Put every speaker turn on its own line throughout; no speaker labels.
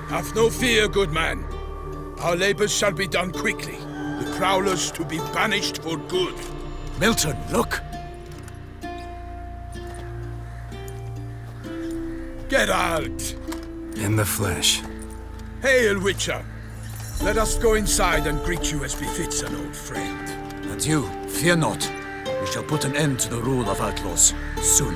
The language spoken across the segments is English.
Have no fear, good man. Our labors shall be done quickly. The prowlers to be banished for good.
Milton, look!
Geralt!
In the flesh.
Hail, Witcher! Let us go inside and greet you as befits an old friend.
And you, fear not. We shall put an end to the rule of outlaws, soon.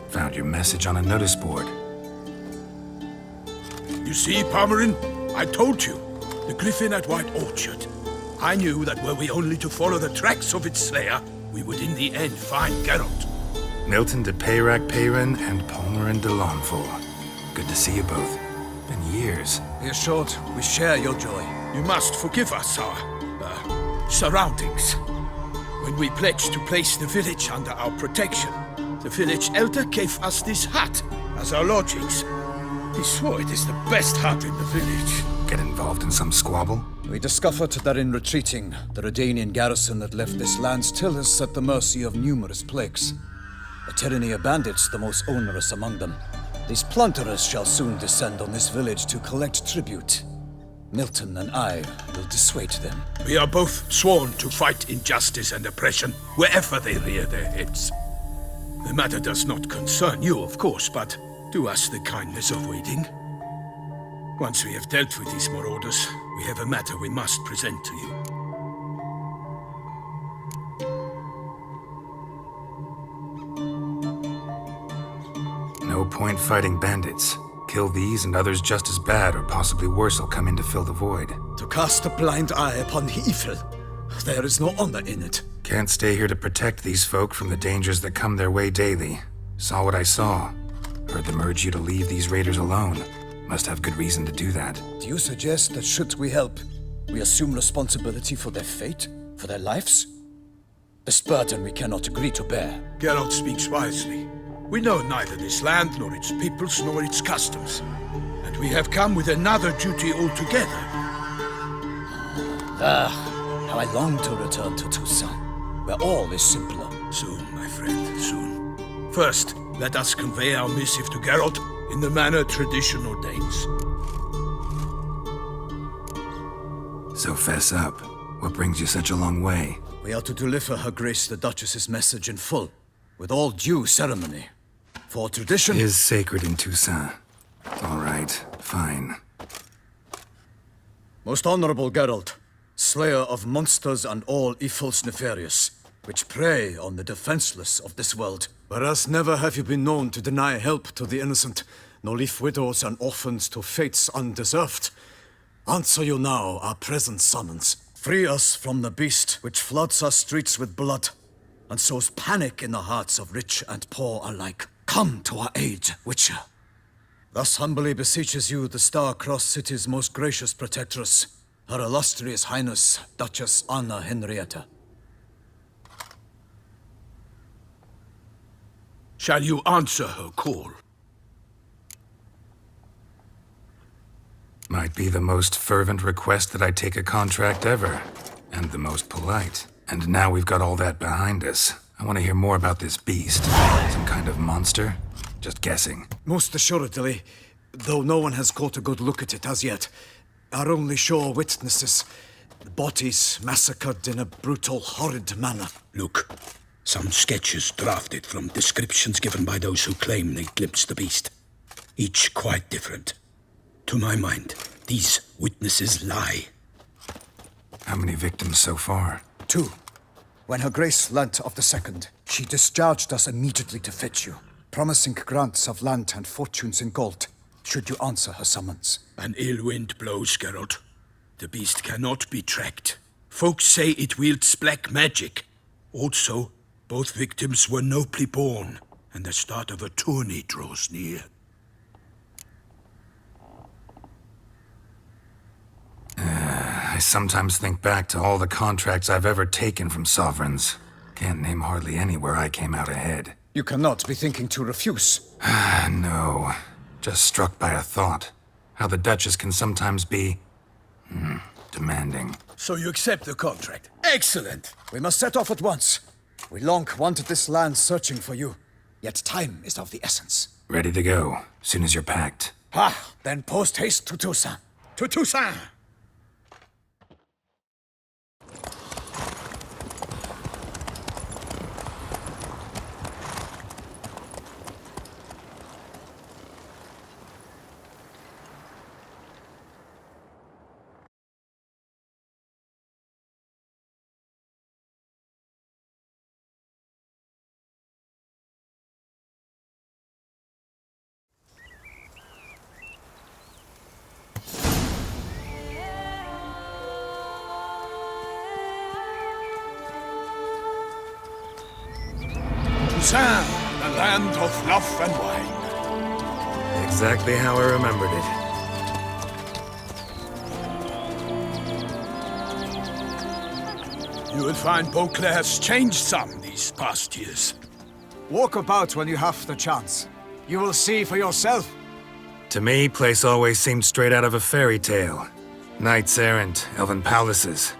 Found your message on a notice board.
You see, Palmerin? I told you. The griffin at White Orchard. I knew that were we only to follow the tracks of its slayer, we would in the end find Geralt.
Milton de Peyrac Peyran and Palmerin de Lawnford. Good to see you both. Been years.
Be assured, we share your joy.
You must forgive us our surroundings. When we pledged to place the village under our protection, the village elder gave us this hut as our lodgings. He swore it is the best hut in the village.
Get involved in some squabble?
We discovered that in retreating, the Redanian garrison that left this land still is at the mercy of numerous plagues. The tyranny of bandits, the most onerous among them. These plunderers shall soon descend on this village to collect tribute. Milton and I will dissuade them.
We are both sworn to fight injustice and oppression wherever they rear their heads. The matter does not concern you, of course, but do us the kindness of waiting. Once we have dealt with these marauders, we have a matter we must present to you.
No point fighting bandits. Kill these and others just as bad or possibly worse will come in to fill the void.
To cast a blind eye upon the evil. There is no honor in it.
Can't stay here to protect these folk from the dangers that come their way daily. Saw what I saw. Heard them urge you to leave these raiders alone. Must have good reason to do that.
Do you suggest that should we help, we assume responsibility for their fate? For their lives? This burden we cannot agree to bear.
Geralt speaks wisely. We know neither this land, nor its peoples, nor its customs. And we have come with another duty altogether.
How I long to return to Toussaint, where all is simpler.
Soon, my friend, soon. First, let us convey our missive to Geralt in the manner tradition ordains.
So fess up. What brings you such a long way?
We are to deliver Her Grace the Duchess's message in full, with all due ceremony. For tradition
Is sacred in Toussaint. All right, fine.
Most honorable Geralt, slayer of monsters and all evils nefarious, which prey on the defenseless of this world. Whereas never have you been known to deny help to the innocent, nor leave widows and orphans to fates undeserved. Answer you now our present summons. Free us from the beast which floods our streets with blood, and sows panic in the hearts of rich and poor alike. Come to our aid, Witcher. Thus humbly beseeches you the Star-Crossed City's most gracious protectress, Her Illustrious Highness, Duchess Anna Henrietta.
Shall you answer her call?
Might be the most fervent request that I take a contract ever. And the most polite. And now we've got all that behind us. I want to hear more about this beast. Some kind of monster? Just guessing.
Most assuredly, though no one has caught a good look at it as yet. Our only sure witnesses. Bodies massacred in a brutal, horrid manner.
Look, some sketches drafted from descriptions given by those who claim they glimpsed the beast. Each quite different. To my mind, these witnesses lie.
How many victims so far?
2. When Her Grace learnt of the second, she discharged us immediately to fetch you, promising grants of land and fortunes in gold, should you answer her summons.
An ill wind blows, Geralt. The beast cannot be tracked. Folks say it wields black magic. Also, both victims were nobly born, and the start of a tourney draws near.
I sometimes think back to all the contracts I've ever taken from sovereigns. Can't name hardly any where I came out ahead.
You cannot be thinking to refuse.
No. Just struck by a thought. How the Duchess can sometimes be... demanding.
So you accept the contract. Excellent!
We must set off at once. We long wanted this land searching for you, yet time is of the essence.
Ready to go, soon as you're packed.
Ha! Then post haste to Toussaint.
To Toussaint! Toussaint, the land of love and wine.
Exactly how I remembered it.
You will find Beauclair has changed some these past years.
Walk about when you have the chance. You will see for yourself.
To me, place always seemed straight out of a fairy tale. Knights errant, elven palaces.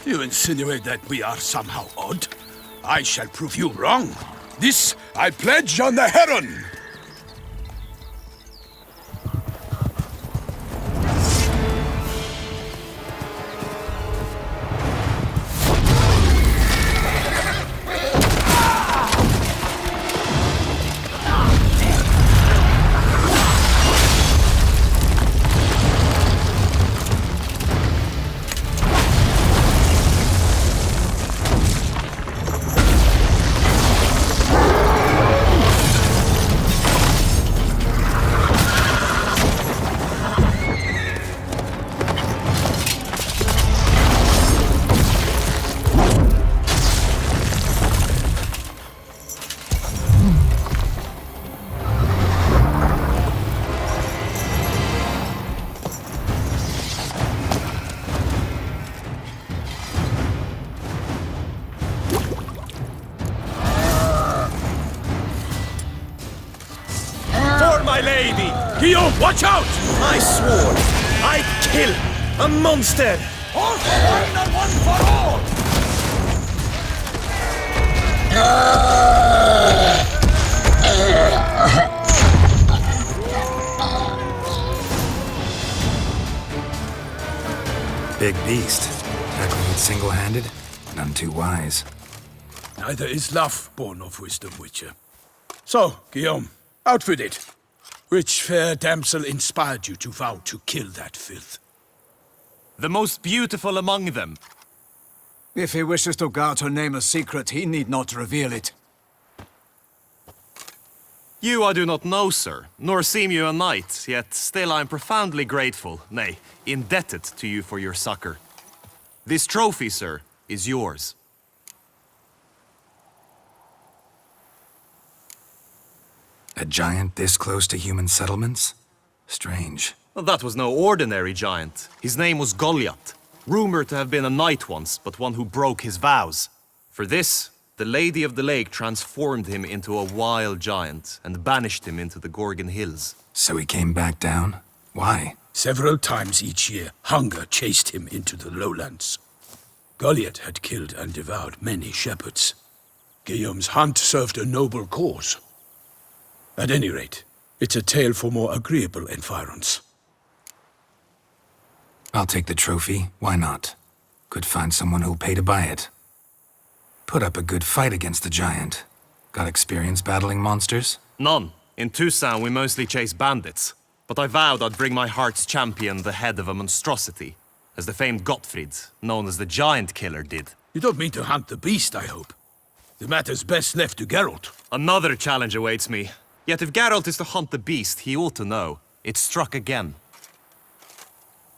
You insinuate that we are somehow odd? I shall prove you wrong. This I pledge on the Heron!
My lady!
Guillaume, watch out!
I swore I'd kill a monster!
All for one and one for all!
Big beast. Tackling it single-handed? None too wise.
Neither is love born of wisdom, Witcher. So, Guillaume, out with it. Which fair damsel inspired you to vow to kill that filth?
The most beautiful among them.
If he wishes to guard her name a secret, he need not reveal it.
You I do not know, sir, nor seem you a knight, yet still I am profoundly grateful, nay, indebted to you for your succor. This trophy, sir, is yours.
A giant this close to human settlements? Strange.
Well, that was no ordinary giant. His name was Goliath, rumored to have been a knight once, but one who broke his vows. For this, the Lady of the Lake transformed him into a wild giant and banished him into the Gorgon Hills.
So he came back down? Why?
Several times each year, hunger chased him into the lowlands. Goliath had killed and devoured many shepherds. Guillaume's hunt served a noble cause. At any rate, it's a tale for more agreeable environs.
I'll take the trophy. Why not? Could find someone who'll pay to buy it. Put up a good fight against the giant. Got experience battling monsters?
None. In Toussaint, we mostly chase bandits. But I vowed I'd bring my heart's champion the head of a monstrosity, as the famed Gottfried, known as the Giant Killer, did.
You don't mean to hunt the beast, I hope. The matter's best left to Geralt.
Another challenge awaits me. Yet if Geralt is to hunt the beast, he ought to know. It struck again.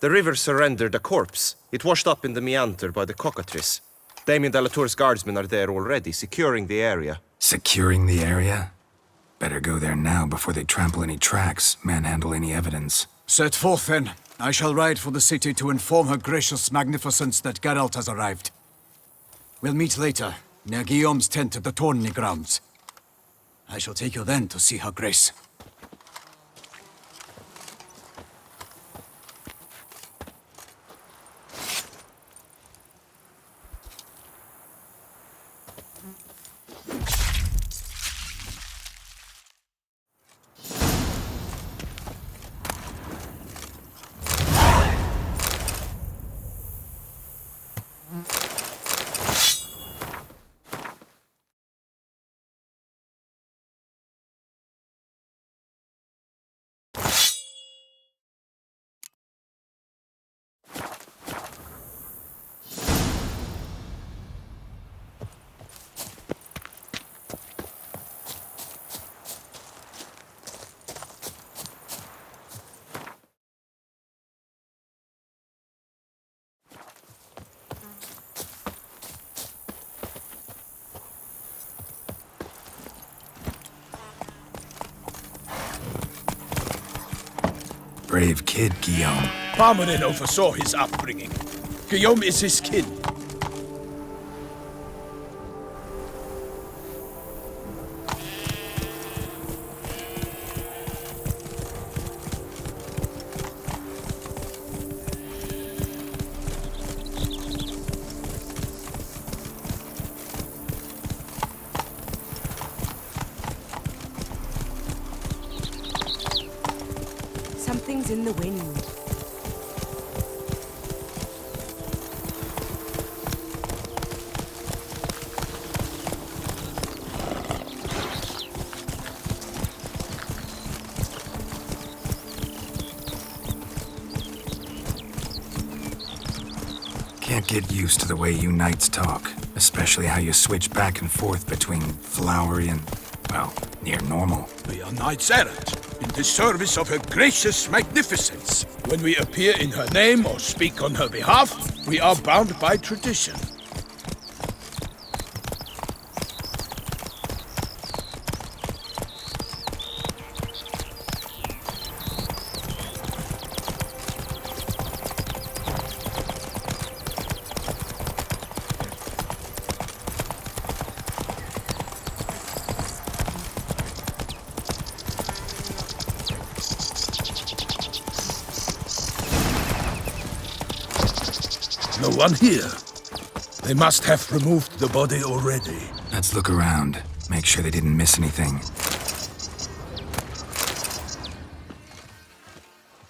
The river surrendered a corpse. It washed up in the meander by the cockatrice. Damien Delatour's guardsmen are there already, securing the area.
Securing the area? Better go there now before they trample any tracks, manhandle any evidence.
Set forth, then. I shall ride for the city to inform her gracious magnificence that Geralt has arrived. We'll meet later, near Guillaume's tent at the Tourney grounds. I shall take you then to see her grace.
brave kid, Guillaume.
Parmanin oversaw his upbringing. Guillaume is his kin.
Something's in the wind.
Can't get used to the way you knights talk, especially how you switch back and forth between flowery and, well, near normal.
We are knights errant, in the service of her gracious magnificence. When we appear in her name or speak on her behalf, we are bound by tradition. No one here. They must have removed the body already.
Let's look around. Make sure they didn't miss anything.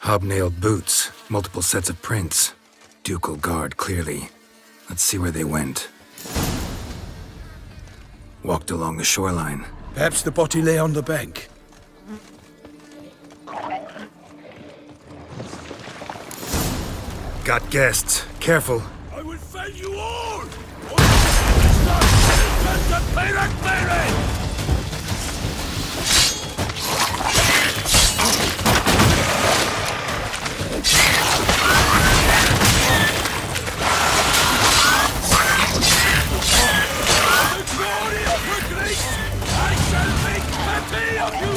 Hobnailed boots, multiple sets of prints. Ducal guard, clearly. Let's see where they went. Walked along the shoreline.
Perhaps the body lay on the bank.
Got guests. Careful.
I will fell you all! Or the pirate pirate! The glory of her grace! I shall make mercy of you!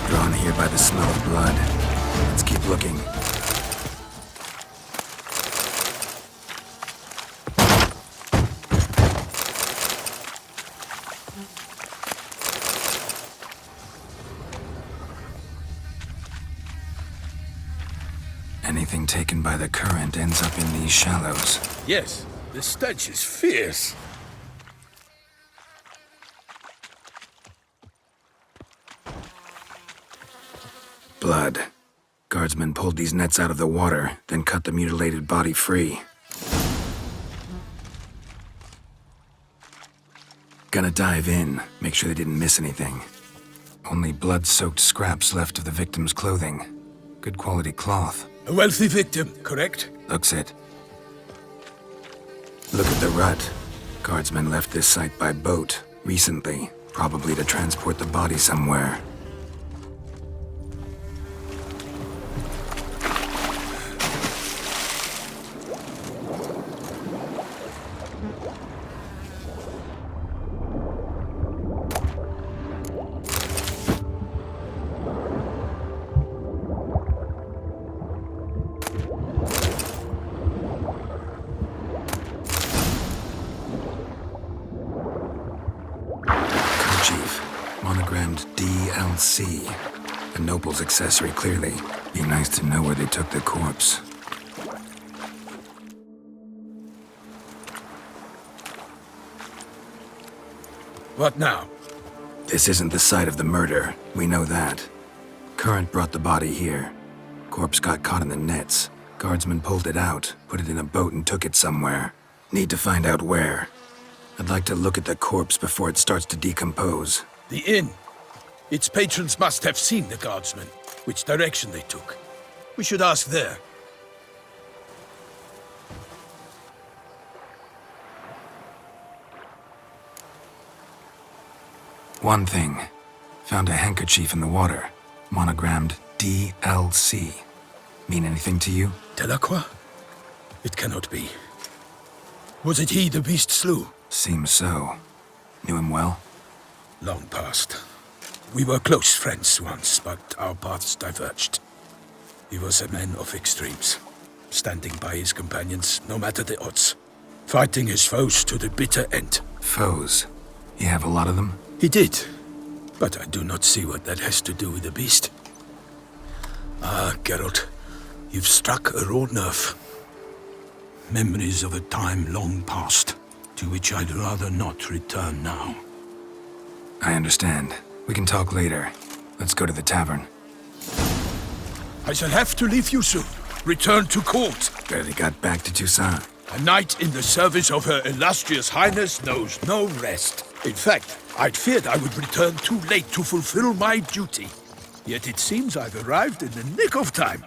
Drawn here by the smell of blood. Let's keep looking. Anything taken by the current ends up in these shallows.
Yes, the stench is fierce.
Blood. Guardsmen pulled these nets out of the water, then cut the mutilated body free. Gonna dive in, make sure they didn't miss anything. Only blood-soaked scraps left of the victim's clothing. Good quality cloth.
A wealthy victim, correct?
Looks it. Look at the rut. Guardsmen left this site by boat, recently, probably to transport the body somewhere. Monogrammed DLC. A noble's accessory, clearly. Be nice to know where they took the corpse.
What now?
This isn't the site of the murder. We know that. Current brought the body here. Corpse got caught in the nets. Guardsmen pulled it out, put it in a boat and took it somewhere. Need to find out where. I'd like to look at the corpse before it starts to decompose.
The inn. Its patrons must have seen the guardsmen, which direction they took. We should ask there.
One thing. Found a handkerchief in the water. Monogrammed DLC. Mean anything to you?
Delacroix? It cannot be. Was it he the beast slew?
Seems so. Knew him well?
Long past. We were close friends once, but our paths diverged. He was a man of extremes, standing by his companions no matter the odds, fighting his foes to the bitter end.
Foes? You have a lot of them?
He did, but I do not see what that has to do with the beast. Ah, Geralt, you've struck a raw nerve. Memories of a time long past, to which I'd rather not return now.
I understand. We can talk later. Let's go to the tavern.
I shall have to leave you soon. Return to court.
Barely got back to Toussaint.
A knight in the service of Her Illustrious Highness knows no rest. In fact, I'd feared I would return too late to fulfill my duty. Yet it seems I've arrived in the nick of time.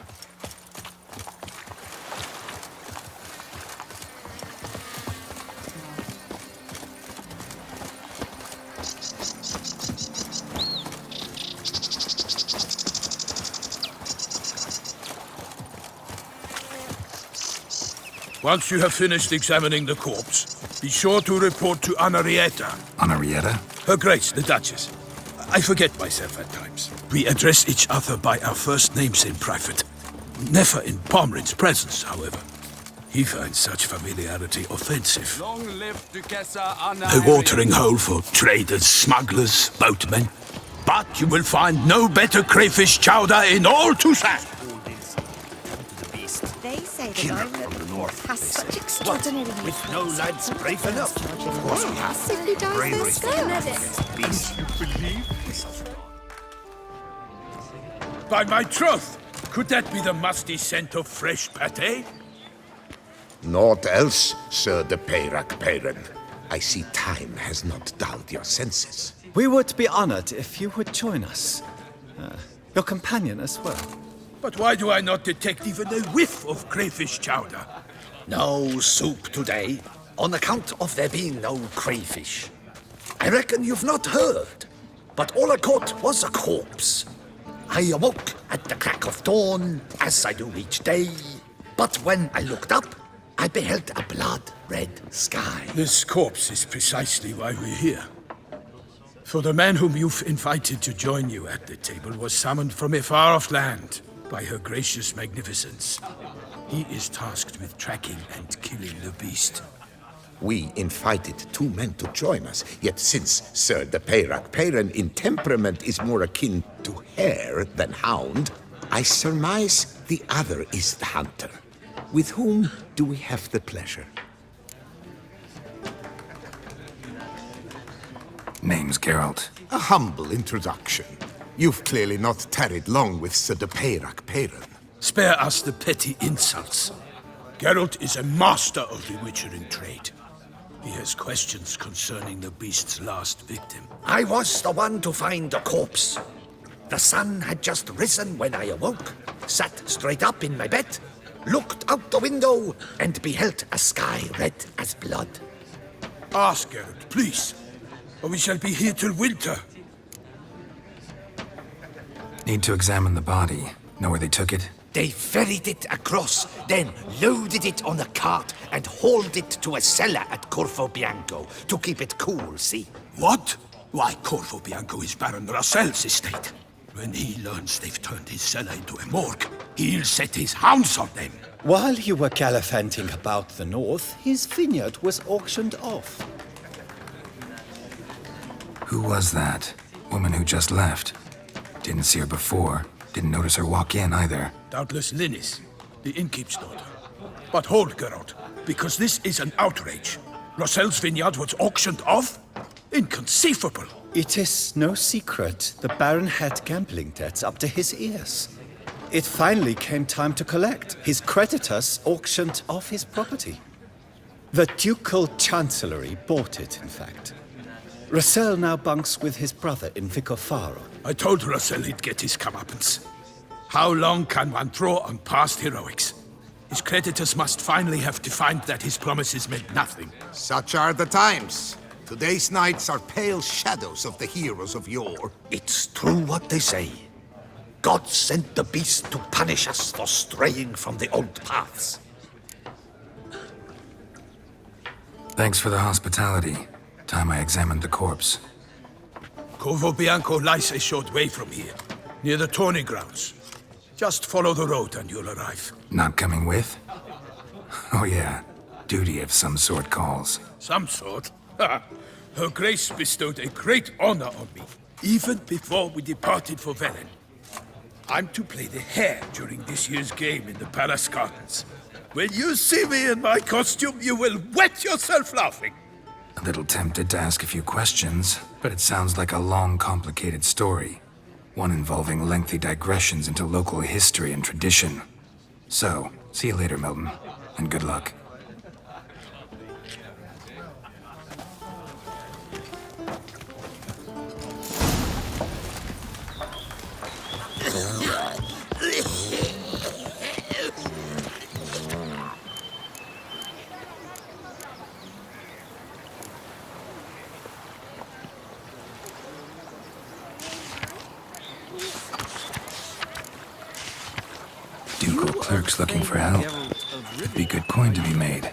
Once you have finished examining the corpse, be sure to report to Anarietta.
Anarietta?
Her Grace, the Duchess. I forget myself at times. We address each other by our first names in private. Never in Pomrin's presence, however. He finds such familiarity offensive.
Long live Duchessa Anna.
A watering hole for traders, smugglers, boatmen. But you will find no better crayfish chowder in all Toussaint.
They say the guy at the north has such extraordinary
With no lads brave enough.
Of course we have. Simply dies their
By my troth, could that be the musty scent of fresh pâté?
Naught else, Sir de Peyrac Peyran. I see time has not dulled your senses.
We would be honored if you would join us. Your companion as well.
But why do I not detect even a whiff of crayfish chowder?
No soup today, on account of there being no crayfish. I reckon you've not heard, but all I caught was a corpse. I awoke at the crack of dawn, as I do each day, but when I looked up, I beheld a blood-red sky.
This corpse is precisely why we're here. For the man whom you've invited to join you at the table was summoned from a far-off land by her gracious magnificence. He is tasked with tracking and killing the beast.
We invited two men to join us, yet since Sir de Peyrac Peyran in temperament is more akin to hare than hound, I surmise the other is the hunter. With whom do we have the pleasure?
Name's Geralt.
A humble introduction. You've clearly not tarried long with Sir de Peyrac Peyran.
Spare us the petty insults. Geralt is a master of the witchering trade. He has questions concerning the beast's last victim.
I was the one to find the corpse. The sun had just risen when I awoke, sat straight up in my bed, looked out the window, and beheld a sky red as blood.
Ask Geralt, please, or we shall be here till winter.
Need to examine the body. Know where they took it?
They ferried it across, then loaded it on a cart and hauled it to a cellar at Corvo Bianco to keep it cool, see?
What? Why, Corvo Bianco is Baron Rassel's estate. When he learns they've turned his cellar into a morgue, he'll set his hounds on them.
While you were gallivanting about the north, his vineyard was auctioned off.
Who was that? Woman who just left. Didn't see her before. Didn't notice her walk in either.
Doubtless Linnis, the innkeep's daughter. But hold, Geralt, because this is an outrage. Rossel's vineyard was auctioned off? Inconceivable.
It is no secret the Baron had gambling debts up to his ears. It finally came time to collect. His creditors auctioned off his property. The Ducal Chancellery bought it, in fact. Rossel now bunks with his brother in Vicofaro.
I told Rossel he'd get his comeuppance. How long can one draw on past heroics? His creditors must finally have defined that his promises meant nothing.
Such are the times. Today's knights are pale shadows of the heroes of yore.
It's true what they say. God sent the beast to punish us for straying from the old paths.
Thanks for the hospitality. Time I examined the corpse.
Corvo Bianco lies a short way from here, near the tourney grounds. Just follow the road and you'll arrive.
Not coming with? Oh yeah, duty of some sort calls.
Some sort? Her Grace bestowed a great honor on me, even before we departed for Velen. I'm to play the hare during this year's game in the palace gardens. When you see me in my costume, you will wet yourself laughing.
A little tempted to ask a few questions, but it sounds like a long, complicated story. One involving lengthy digressions into local history and tradition. So, see you later, Milton, and good luck. Ducal clerks looking for help. Could be good coin to be made.